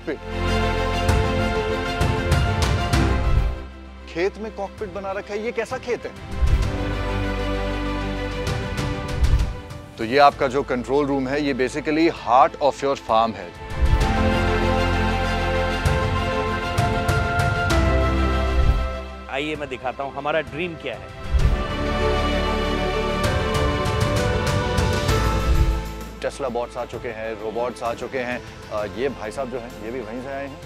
Cockpit. खेत में cockpit बना रखा है, ये कैसा खेत है? तो ये आपका जो कंट्रोल रूम है, ये basically heart of your farm है। आइए मैं दिखाता हूं हमारा ड्रीम क्या है। टेस्ला बॉट्स आ चुके हैं, रोबोट्स आ चुके हैं। ये भाई साहब जो हैं, ये भी वहीं से आए हैं।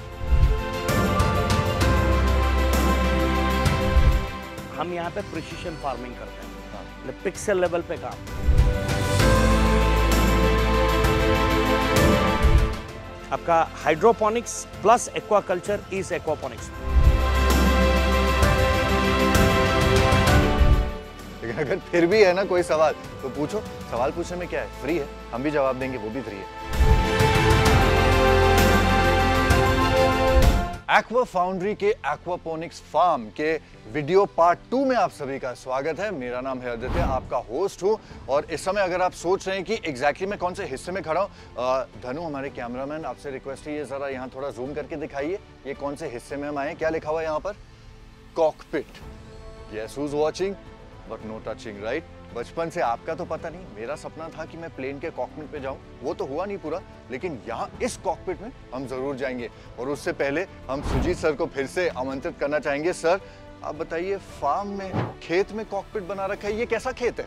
हम यहाँ पे प्रिसिशन फार्मिंग करते हैं, पिक्सल लेवल पे काम। आपका hydroponics plus aquaculture is aquaponics. लेकिन अगर फिर भी है ना कोई सवाल तो पूछो। सवाल पूछने में क्या है, फ्री है, हम भी जवाब देंगे, वो भी फ्री है। एक्वा फाउंड्री के एक्वापोनिक्स फार्म के वीडियो पार्ट 2 में आप सभी का स्वागत है। मेरा नाम है आदित्य, आपका होस्ट हूं। और इस समय अगर आप सोच रहे हैं कि एग्जैक्टली मैं कौन से हिस्से में खड़ा हूं, धनु हमारे कैमरामैन आपसे रिक्वेस्ट है, ये जरा यहाँ थोड़ा जूम करके दिखाइए, ये कौन से हिस्से में हम आए। क्या लिखा हुआ है यहाँ पर? Cockpit. Yes, who is watching but no touching, right? बचपन से आपका तो पता नहीं, मेरा सपना था कि मैं प्लेन के कॉकपिट पे जाऊं, वो तो हुआ नहीं पूरा, लेकिन यहाँ इस कॉकपिट में हम जरूर जाएंगे। और उससे पहले हम सुजीत सर को फिर से आमंत्रित करना चाहेंगे। सर, आप बताइए, फार्म में, खेत में कॉकपिट बना रखा है, ये कैसा खेत है?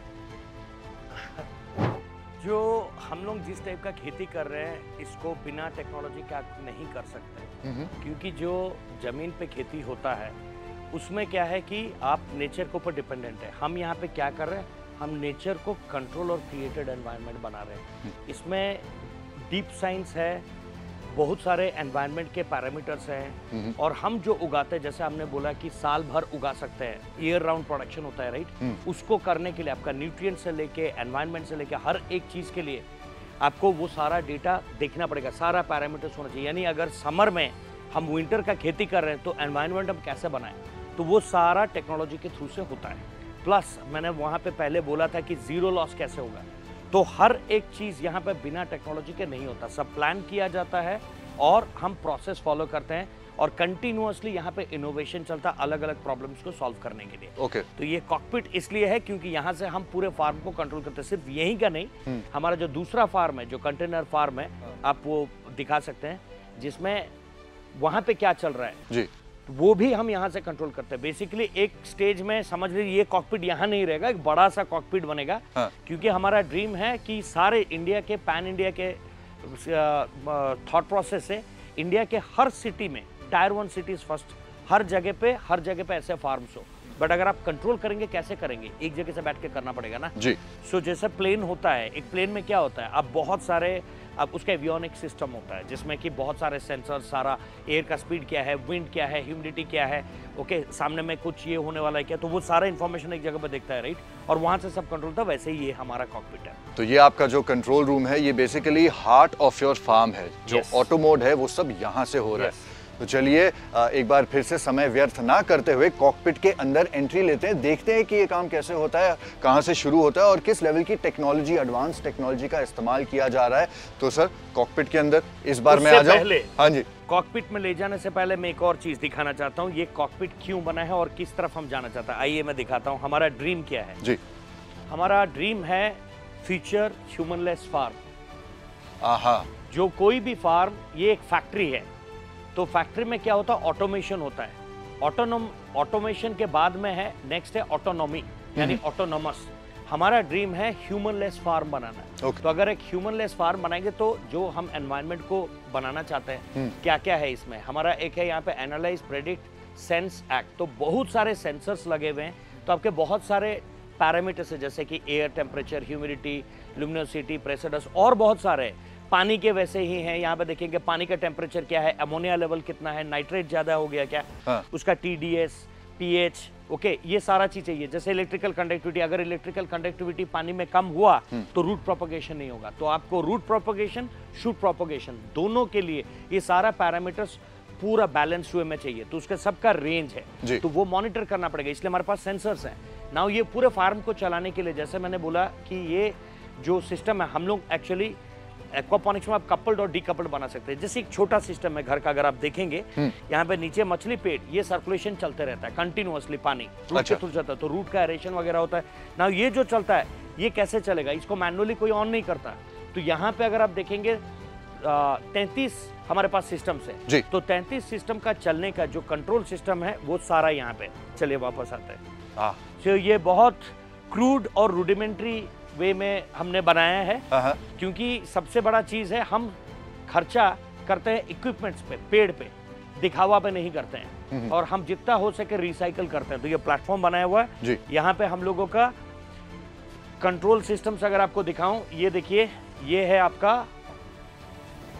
जो हम लोग जिस टाइप का खेती कर रहे हैं, इसको बिना टेक्नोलॉजी का नहीं कर सकते, क्योंकि जो जमीन पे खेती होता है उसमें क्या है कि आप नेचर के ऊपर डिपेंडेंट है। हम यहाँ पे क्या कर रहे हैं, हम नेचर को कंट्रोल और क्रिएटेड एनवायरनमेंट बना रहे हैं। इसमें डीप साइंस है, बहुत सारे एनवायरनमेंट के पैरामीटर्स हैं, और हम जो उगाते हैं, जैसे हमने बोला कि साल भर उगा सकते हैं, ईयर राउंड प्रोडक्शन होता है, राइट? उसको करने के लिए आपका न्यूट्रिएंट से लेके एनवायरनमेंट से लेके हर एक चीज़ के लिए आपको वो सारा डेटा देखना पड़ेगा, सारा पैरामीटर्स होना चाहिए। यानी अगर समर में हम विंटर का खेती कर रहे हैं तो एनवायरनमेंट हम कैसे बनाएं, तो वो सारा टेक्नोलॉजी के थ्रू से होता है। प्लस मैंने वहाँ पे पहले बोला था कि जीरो लॉस कैसे होगा, तो हर एक चीज़ यहाँ पे बिना टेक्नोलॉजी के नहीं होता, सब प्लान किया जाता है और हम प्रोसेस फॉलो करते हैं, और कंटिन्यूअसली यहाँ पे इनोवेशन चलता है अलग अलग प्रॉब्लम्स को सॉल्व करने के लिए। ओके। तो ये कॉकपिट इसलिए है क्योंकि यहाँ से हम पूरे फार्म को कंट्रोल करते हैं। सिर्फ यही का नहीं, हमारा जो दूसरा फार्म है, जो कंटेनर फार्म है, आप वो दिखा सकते हैं, जिसमें वहाँ पे क्या चल रहा है जी, वो भी हम यहाँ से कंट्रोल करते हैं। बेसिकली एक स्टेज में समझ लीजिए ये कॉकपिट यहाँ नहीं रहेगा, एक बड़ा सा कॉकपिट बनेगा। क्योंकि हमारा ड्रीम है कि सारे इंडिया के, पैन इंडिया के थॉट प्रोसेस से इंडिया के हर सिटी में, टायर 1 सिटीज फर्स्ट, हर जगह पे ऐसे फार्म्स हो। बट अगर आप कंट्रोल करेंगे, कैसे करेंगे? एक जगह से बैठ के करना पड़ेगा ना जी। सो जैसे प्लेन होता है, एक प्लेन में क्या होता है, अब बहुत सारे, अब उसका एवियोनिक सिस्टम होता है जिसमें कि बहुत सारे सेंसर, सारा एयर का स्पीड क्या है, विंड क्या है, ह्यूमिडिटी क्या है, ओके, सामने में कुछ ये होने वाला है क्या, तो वो सारा इन्फॉर्मेशन एक जगह पे देखता है, राइट? और वहां से सब कंट्रोल था। वैसे ही ये हमारा कॉकपिट है। तो ये आपका जो कंट्रोल रूम है, ये basically heart of your farm है। जो ऑटो मोड है वो सब यहाँ से हो रहा है। तो चलिए एक बार फिर से समय व्यर्थ ना करते हुए कॉकपिट के अंदर एंट्री लेते हैं, देखते हैं कि ये काम कैसे होता है, कहाँ से शुरू होता है और किस लेवल की टेक्नोलॉजी, एडवांस टेक्नोलॉजी का इस्तेमाल किया जा रहा है। तो सर, कॉकपिट के अंदर इस बार मैं आ जाऊं? हाँ जी। कॉकपिट में ले जाने से पहले मैं एक और चीज दिखाना चाहता हूँ, ये कॉकपिट क्यों बना है और किस तरफ हम जाना चाहते हैं। आइए मैं दिखाता हूँ हमारा ड्रीम क्या है जी। हमारा ड्रीम है फ्यूचर ह्यूमनलेस फार्म। जो कोई भी फार्म, ये एक फैक्ट्री है, तो फैक्ट्री में क्या होता है, ऑटोमेशन होता है। ऑटोमेशन के बाद में है, नेक्स्ट है ऑटोनॉमी, यानी ऑटोनॉमस। हमारा ड्रीम है ह्यूमनलेस फार्म बनाना। तो अगर एक ह्यूमनलेस फार्म बनाएंगे तो जो हम एनवायरनमेंट को बनाना चाहते हैं, क्या क्या है इसमें, हमारा एक है यहाँ पे एनालाइज, प्रेडिक्ट, सेंस, एक्ट। तो बहुत सारे सेंसर्स लगे हुए हैं, तो आपके बहुत सारे पैरामीटर्स है, जैसे कि air temperature, humidity, luminosity, pressure, dust, और बहुत सारे। पानी के वैसे ही हैं, यहाँ पे देखेंगे पानी का टेम्परेचर क्या है, अमोनिया लेवल कितना है, नाइट्रेट ज्यादा हो गया क्या, उसका TDS, pH, ओके, ये सारा चीज चाहिए। जैसे इलेक्ट्रिकल कंडक्टिविटी, अगर इलेक्ट्रिकल कंडक्टिविटी पानी में कम हुआ तो रूट प्रोपगेशन नहीं होगा। तो आपको रूट प्रोपगेशन, शूट प्रोपगेशन, दोनों के लिए ये सारा पैरामीटर्स पूरा बैलेंस हुए में चाहिए। तो उसका सबका रेंज है, तो वो मॉनिटर करना पड़ेगा, इसलिए हमारे पास सेंसर्स हैं। नाउ ये पूरे फार्म को चलाने के लिए, जैसे मैंने बोला कि ये जो सिस्टम है, हम लोग एक्चुअली एक्वापॉनिक्स में आप कपल्ड और डीकपल्ड बना सकते हैं। जैसे एक छोटा सिस्टम है घर का, अगर आप देखेंगे यहाँ पे नीचे मछली पेट, ये सर्कुलेशन चलते रहता है कंटिन्यूअसली, पानी रूट के थ्रू जाता है, तो रूट का एरेशन वगैरह होता है ना। ये जो चलता है ये कैसे चलेगा, इसको मैनुअली कोई ऑन नहीं करता। तो यहाँ पे अगर आप देखेंगे 33 हमारे पास सिस्टम है, तो 33 सिस्टम का चलने का जो कंट्रोल सिस्टम है वो सारा यहाँ पे, चलिए वापस आते हैं। तो ये बहुत क्रूड और रूडिमेंट्री वे में हमने बनाया है, क्योंकि सबसे बड़ा चीज है हम खर्चा करते हैं इक्विपमेंट्स पे, पेड़ पे, दिखावा पे नहीं करते हैं, और हम जितना हो सके रिसाइकल करते हैं। तो ये प्लेटफॉर्म बनाया हुआ है, यहाँ पे हम लोगों का कंट्रोल सिस्टम्स अगर आपको दिखाऊं, ये देखिए, ये है आपका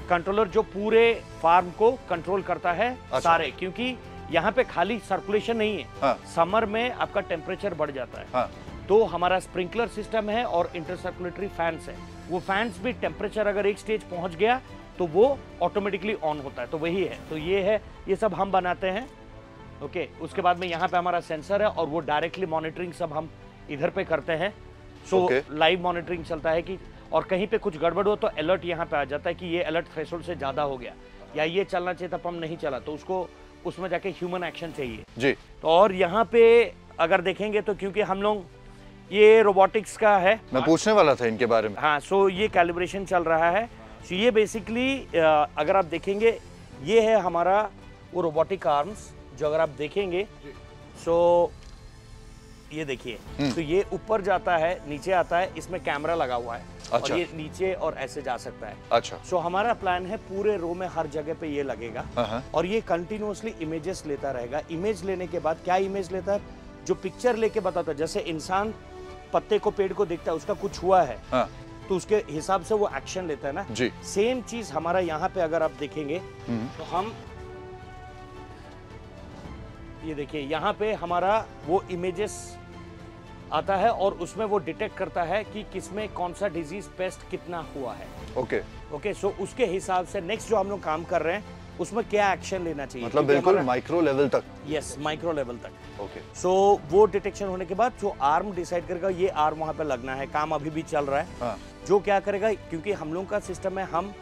कंट्रोलर जो पूरे फार्म को कंट्रोल करता है सारे, क्योंकि यहाँ पे खाली सर्कुलेशन नहीं है, समर में आपका टेम्परेचर बढ़ जाता है, तो हमारा स्प्रिंकलर सिस्टम है और इंटरसर्कुलेटरी फैंस है। वो फैंस भी टेम्परेचर अगर एक स्टेज पहुंच गया तो वो ऑटोमेटिकली ऑन होता है, तो वही है। तो ये है, ये सब हम बनाते हैं। ओके, उसके बाद में यहाँ पे हमारा सेंसर है और वो डायरेक्टली मॉनिटरिंग सब हम इधर पे करते हैं। सो लाइव मॉनिटरिंग चलता है कि, और कहीं पे कुछ गड़बड़ हो तो अलर्ट यहाँ पे आ जाता है कि ये अलर्ट थ्रेशोल्ड से ज्यादा हो गया या ये चलना चाहिए था पंप नहीं चला, तो उसको उसमें जाके ह्यूमन एक्शन चाहिए जी। तो और यहाँ पे अगर देखेंगे तो क्योंकि हम लोग ये रोबोटिक्स का है, मैं पूछने वाला था इनके बारे में। हाँ, सो ये कैलिब्रेशन चल रहा है। सो ये बेसिकली अगर आप देखेंगे ये है हमारा वो रोबोटिक आर्म्स, जो अगर आप देखेंगे सो ये देखिए, तो ये ऊपर जाता है, नीचे आता है, इसमें कैमरा लगा हुआ है। अच्छा। और ये नीचे और ऐसे जा सकता है। अच्छा। सो हमारा प्लान है पूरे रो में हर जगह पे ये लगेगा और ये कंटिन्यूअसली इमेजेस लेता रहेगा। इमेज लेने के बाद क्या इमेज लेता है, जो पिक्चर लेके बताता है। जैसे इंसान पत्ते को, पेड़ को देखता है, उसका कुछ हुआ है तो उसके हिसाब से वो एक्शन लेता है ना जी। सेम चीज हमारा यहाँ पे अगर आप देखेंगे तो हम ये देखिए, यहाँ पे हमारा वो इमेजेस आता है और उसमें वो डिटेक्ट करता है कि किसमें कौन सा डिजीज, पेस्ट कितना हुआ है। ओके, सो उसके हिसाब से नेक्स्ट जो हम लोग काम कर रहे हैं उसमें क्या एक्शन लेना चाहिए, मतलब बिल्कुल माइक्रो लेवल तक। यस, माइक्रो लेवल तक। ओके, सो वो डिटेक्शन होने के बाद जो आर्म डिसाइड करेगा, ये आर्म वहां पे लगना है, काम अभी भी चल रहा है। जो क्या करेगा, क्योंकि हम लोगों का सिस्टम है, हम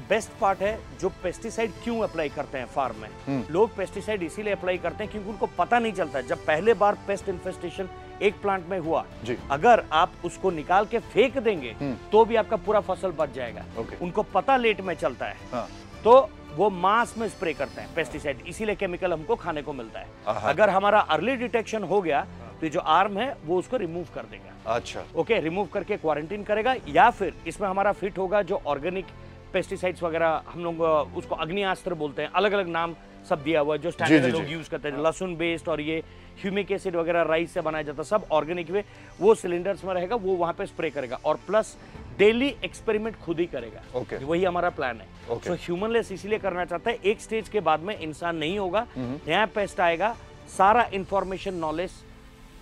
बेस्ट पार्ट है जो पेस्टिसाइड क्यों अप्लाई करते हैं फार्म में। लोग पेस्टिसाइड इसीलिए अप्लाई करते हैं क्योंकि उनको पता नहीं चलता। जब पहले बार पेस्ट इन्फेस्टेशन एक प्लांट में हुआ, अगर आप उसको निकाल के फेंक देंगे तो भी आपका पूरा फसल बच जाएगा। उनको पता लेट में चलता है, तो वो मास में स्प्रे करते हैं पेस्टिसाइड, इसीलिए केमिकल हमको खाने को मिलता है। अगर हमारा अर्ली डिटेक्शन हो गया तो जो आर्म है वो उसको रिमूव कर देगा। अच्छा, ओके, रिमूव करके क्वारंटीन करेगा, या फिर इसमें हमारा फिट होगा जो ऑर्गेनिक पेस्टिसाइड्स वगैरह, हम लोग उसको अग्नियास्त्र बोलते हैं, अलग अलग नाम सब दिया हुआ है जो स्टैंडर्ड लोग यूज करते हैं। लहसुन बेस्ड और ये ह्यूमिक एसिड वगैरह राइस से बनाया जाता है, सब ऑर्गेनिक वे, वो सिलेंडर्स में रहेगा, वो वहां पे स्प्रे करेगा और प्लस डेली एक्सपेरिमेंट खुद ही करेगा। वही हमारा प्लान है। तो ह्यूमनलेस इसीलिए करना चाहता है, एक स्टेज के बाद में इंसान नहीं होगा, नया पेस्ट आएगा, सारा इंफॉर्मेशन नॉलेज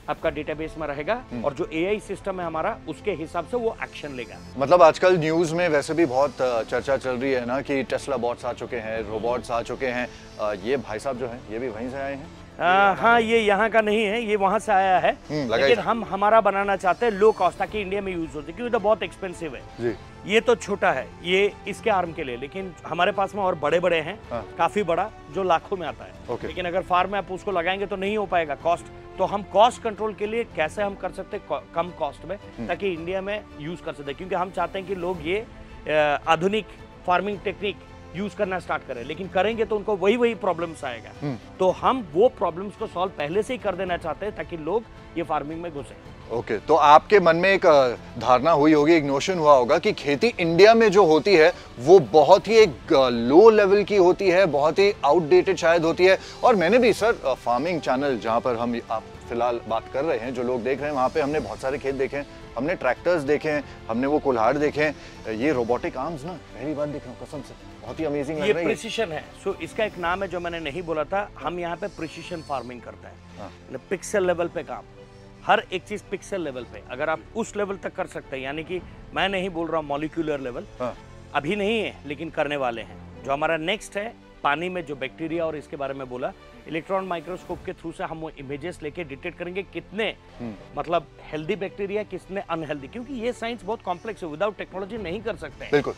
आपका डेटाबेस में रहेगा और जो एआई सिस्टम है हमारा, उसके हिसाब से वो एक्शन लेगा। मतलब आजकल न्यूज में वैसे भी बहुत चर्चा चल रही है ना कि टेस्ला बॉट्स आ चुके हैं, रोबोट्स आ चुके हैं। ये भाई साहब जो हैं ये भी वहीं से आए हैं? हाँ, ये यहाँ का नहीं है, ये वहां से आया है, लेकिन हम हमारा बनाना चाहते हैं लो कॉस्ट, ताकि इंडिया में यूज होते, क्योंकि तो बहुत एक्सपेंसिव है जी। ये तो छोटा है, ये इसके आर्म के लिए, लेकिन हमारे पास में और बड़े बड़े हैं, काफी बड़ा, जो लाखों में आता है। लेकिन अगर फार्म में आप उसको लगाएंगे तो नहीं हो पाएगा कॉस्ट। तो हम कॉस्ट कंट्रोल के लिए कैसे हम कर सकते हैं कम कॉस्ट में, ताकि इंडिया में यूज कर सकते हैं, क्योंकि हम चाहते हैं कि लोग ये आधुनिक फार्मिंग टेक्निक यूज करना स्टार्ट करें, लेकिन करेंगे तो उनको वही प्रॉब्लम्स आएगा। तो हम वो प्रॉब्लम्स को सॉल्व पहले से ही कर देना चाहते हैं ताकि लोग ये फार्मिंग में घुसे। ओके, तो आपके मन में एक धारणा हुई होगी, एक नोशन हुआ होगा कि खेती इंडिया में जो होती है वो बहुत ही एक लो लेवल की होती है, बहुत ही आउटडेटेड शायद होती है। और मैंने भी सर फार्मिंग चैनल जहाँ पर हम आप फिलहाल बात कर रहे हैं, जो लोग देख रहे हैं, वहाँ पे हमने बहुत सारे खेत देखे हैं, हमने ट्रैक्टर्स देखे हैं, हमने वो कुल्हाड़ देखे हैं। ये रोबोटिक आर्म्स ना पहली बार देख रहा हूँ, कसम से बहुत ही अमेजिंग लग रही है। ये प्रिसिशन है। सो इसका एक नाम है जो मैंने नहीं बोला था, हम यहाँ पे प्रिसिशन फार्मिंग करते हैं, पिक्सल लेवल पे काम, हर एक चीज पिक्सल लेवल पे। अगर आप उस लेवल तक कर सकते हैं, यानी कि मैं नहीं बोल रहा हूँ मॉलिक्यूलर लेवल, अभी नहीं है लेकिन करने वाले हैं। जो हमारा नेक्स्ट है पानी में जो बैक्टीरिया और इसके बारे में बोला, इलेक्ट्रॉन माइक्रोस्कोप के थ्रू से हम वो इमेजेस लेके डिटेक्ट करेंगे कितने मतलब हेल्दी बैक्टीरिया कितने अनहेल्दी, क्योंकि ये साइंस बहुत कॉम्प्लेक्स है, विदाउट टेक्नोलॉजी नहीं कर सकते। बिल्कुल,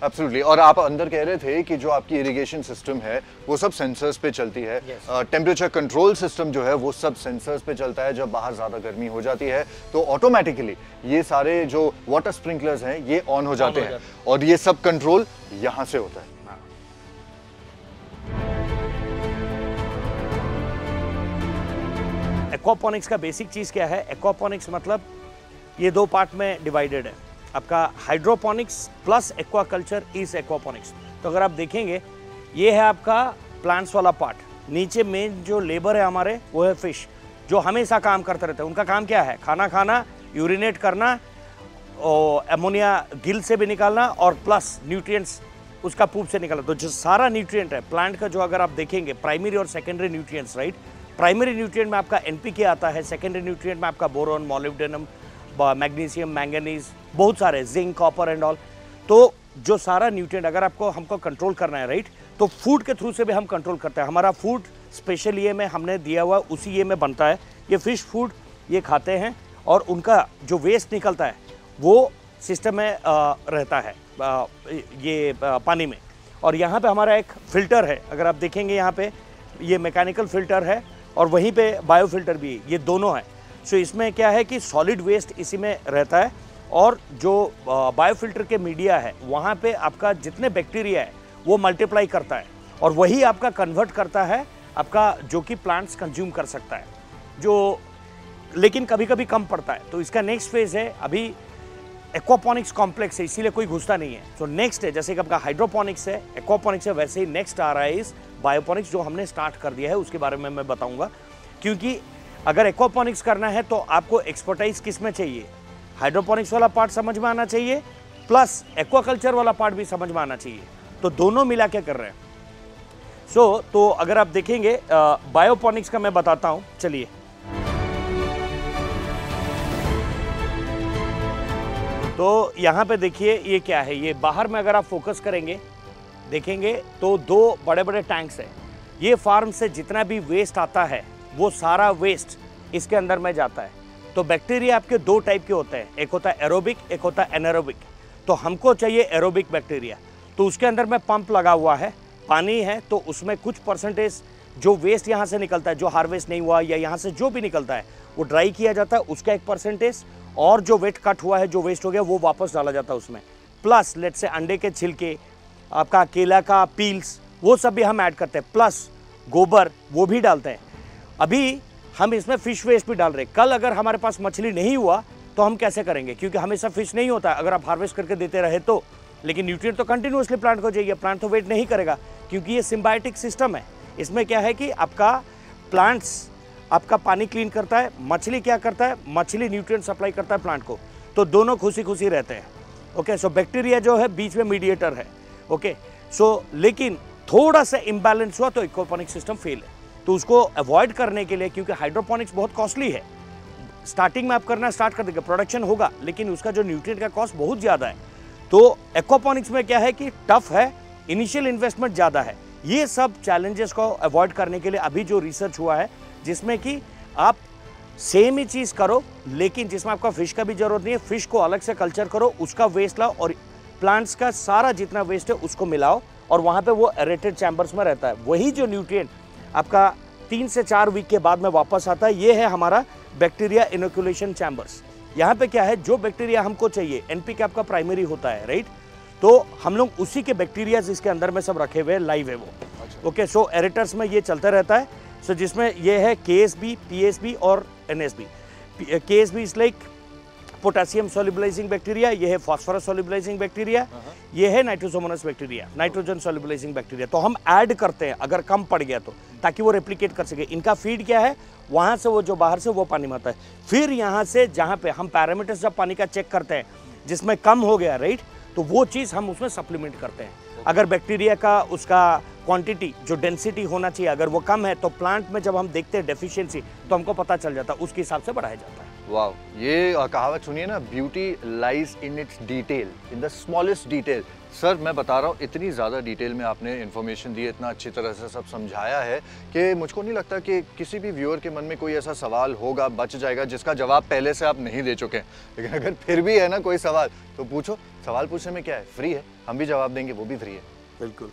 एब्सोल्युटली। और आप अंदर कह रहे थे कि जो आपकी इरिगेशन सिस्टम है वो सब सेंसर्स पे चलती है। टेम्परेचर कंट्रोल सिस्टम जो है वो सब सेंसर्स पे चलता है। जब बाहर ज्यादा गर्मी हो जाती है तो ऑटोमेटिकली ये सारे जो वाटर स्प्रिंकलर्स हैं ये ऑन हो जाते हैं और ये सब कंट्रोल यहां से होता है। एक्वापॉनिक्स का बेसिक चीज क्या है? एक्वापॉनिक्स मतलब ये दो पार्ट में डिवाइडेड है। आपका hydroponics plus aquaculture is aquaponics. तो अगर आप देखेंगे ये है आपका प्लांट्स वाला पार्ट, नीचे मेन जो लेबर है हमारे वो है फिश, जो हमेशा काम करते रहते हैं। उनका काम क्या है? खाना खाना, यूरिनेट करना, और एमोनिया गिल से भी निकालना और प्लस न्यूट्रिएंट्स उसका पूप से निकालना। तो जो सारा न्यूट्रिएंट है प्लांट का, जो अगर आप देखेंगे प्राइमरी और secondary nutrients, right? Primary nutrient में आपका एनपीके आता है, सेकेंडरी न्यूट्रिएंट में आपका बोरोन, मोलिब्डेनम, मैग्नीशियम, मैंगनीज, बहुत सारे, जिंक, कॉपर एंड ऑल। तो जो सारा न्यूट्रिएंट अगर हमको कंट्रोल करना है, राइट, तो फूड के थ्रू से भी हम कंट्रोल करते हैं। हमारा फूड स्पेशल ये में हमने दिया हुआ उसी ये में बनता है। ये फिश फूड ये खाते हैं और उनका जो वेस्ट निकलता है वो सिस्टम में रहता है ये पानी में। और यहाँ पे हमारा एक फिल्टर है, अगर आप देखेंगे यहाँ पे ये मैकेनिकल फिल्टर है और वहीं पे बायो फिल्टर भी है, ये दोनों है। सो इसमें क्या है कि सॉलिड वेस्ट इसी में रहता है और जो बायोफिल्टर के मीडिया है वहाँ पे आपका जितने बैक्टीरिया है वो मल्टीप्लाई करता है और वही आपका कन्वर्ट करता है आपका, जो कि प्लांट्स कंज्यूम कर सकता है, जो लेकिन कभी कभी कम पड़ता है। तो इसका नेक्स्ट फेज है, अभी एक्वापॉनिक्स कॉम्प्लेक्स है इसीलिए कोई घुसता नहीं है। तो नेक्स्ट है, जैसे कि आपका हाइड्रोपॉनिक्स है, एक्वापॉनिक्स है, वैसे ही नेक्स्ट आ रहा है इस बायोपॉनिक्स जो हमने स्टार्ट कर दिया है, उसके बारे में मैं बताऊंगा। क्योंकि अगर एक्वापॉनिक्स करना है तो आपको एक्सपर्टाइज किस में चाहिए? हाइड्रोपॉनिक्स वाला पार्ट समझ में आना चाहिए प्लस एक्वाकल्चर वाला पार्ट भी समझ में आना चाहिए। तो दोनों मिला के कर रहे हैं। तो अगर आप देखेंगे बायोपॉनिक्स का मैं बताता हूं, चलिए। तो यहाँ पे देखिए ये क्या है, ये बाहर में अगर आप फोकस करेंगे देखेंगे तो दो बड़े बड़े टैंक्स है। ये फार्म से जितना भी वेस्ट आता है वो सारा वेस्ट इसके अंदर में जाता है। तो बैक्टीरिया आपके दो टाइप के होते हैं, एक होता है एरोबिक, एक होता है एनारोबिक। तो हमको चाहिए एरोबिक बैक्टीरिया, तो उसके अंदर में पंप लगा हुआ है, पानी है, तो उसमें कुछ परसेंटेज जो वेस्ट यहाँ से निकलता है, जो हार्वेस्ट नहीं हुआ या यहाँ से जो भी निकलता है वो ड्राई किया जाता है, उसका एक परसेंटेज, और जो वेट कट हुआ है, जो वेस्ट हो गया वो वापस डाला जाता है उसमें। प्लस लेट से अंडे के छिलके, आपका केला का पील्स, वो सब भी हम ऐड करते हैं, प्लस गोबर वो भी डालते हैं। अभी हम इसमें फिश वेस्ट भी डाल रहे हैं। कल अगर हमारे पास मछली नहीं हुआ तो हम कैसे करेंगे? क्योंकि हमेशा फिश नहीं होता है अगर आप हार्वेस्ट करके देते रहे तो, लेकिन न्यूट्रिएंट तो कंटिन्यूअसली प्लांट को चाहिए, प्लांट तो वेट नहीं करेगा क्योंकि ये सिम्बायोटिक सिस्टम है। इसमें क्या है कि आपका प्लांट्स आपका पानी क्लीन करता है, मछली क्या करता है? मछली न्यूट्रिएंट सप्लाई करता है प्लांट को, तो दोनों खुशी खुशी रहते हैं। ओके, सो बैक्टीरिया जो है बीच में मीडिएटर है। ओके, सो लेकिन थोड़ा सा इम्बैलेंस हुआ तो एक्वापॉनिक सिस्टम फेल है। तो उसको अवॉइड करने के लिए, क्योंकि हाइड्रोपोनिक्स बहुत कॉस्टली है, स्टार्टिंग में आप करना स्टार्ट कर देंगे, प्रोडक्शन होगा, लेकिन उसका जो न्यूट्रिएंट का कॉस्ट बहुत ज़्यादा है। तो एक्वापॉनिक्स में क्या है कि टफ है, इनिशियल इन्वेस्टमेंट ज़्यादा है। ये सब चैलेंजेस को अवॉइड करने के लिए अभी जो रिसर्च हुआ है, जिसमें कि आप सेम ही चीज़ करो लेकिन जिसमें आपका फिश का भी जरूरत नहीं है, फिश को अलग से कल्चर करो, उसका वेस्ट लाओ और प्लांट्स का सारा जितना वेस्ट है उसको मिलाओ और वहाँ पे वो एरेटेड चैम्बर्स में रहता है। वही जो न्यूट्रिएंट आपका 3 से 4 वीक के बाद में वापस आता है, ये है हमारा बैक्टीरिया इनोकुलेशन चैम्बर्स। यहाँ पे क्या है, जो बैक्टीरिया हमको चाहिए, एनपीके आपका प्राइमरी होता है, राइट, तो हम लोग उसी के बैक्टीरिया इसके अंदर में सब रखे हुए हैं, लाइव है वो। ओके, सो एरेटर्स में ये चलता रहता है। सो जिसमें ये है केएसबी, पीएसबी और NSB. KSB is like potassium solubilising bacteria, ये है फास्फोरस सोल्युबलाइजिंग बैक्टीरिया, ये है nitrosomonas bacteria, nitrogen solubilising bacteria. तो हम ऐड करते हैं अगर कम पड़ गया तो, ताकि वो रेप्लिकेट कर सके। इनका फीड क्या है, वहाँ से वो जो बाहर से वो पानी में आता है। फिर यहाँ से जहाँ पे हम पैरामीटर्स जब पानी का चेक करते हैं, जिसमें कम हो गया, राइट, तो वो चीज़ हम उसमें सप्लीमेंट करते हैं। अगर बैक्टीरिया का उसका क्वांटिटी जो डेंसिटी होना चाहिए अगर वो कम है, तो प्लांट में जब हम देखते हैं डेफिशिएंसी तो हमको पता चल जाता है, उसके हिसाब से बढ़ाया जाता है। वाह, ये कहावत सुनिए ना, beauty lies in its detail, in the smallest detail. Sir मैं बता रहा हूँ, इतनी ज़्यादा डिटेल में आपने इन्फॉर्मेशन दी है, इतना अच्छी तरह से सब समझाया है कि मुझको नहीं लगता कि किसी भी व्यूअर के मन में कोई ऐसा सवाल होगा, बच जाएगा जिसका जवाब पहले से आप नहीं दे चुके हैं। लेकिन अगर फिर भी है ना कोई सवाल, तो पूछो, सवाल पूछने में क्या है, फ्री है, हम भी जवाब देंगे, वो भी फ्री है। बिल्कुल।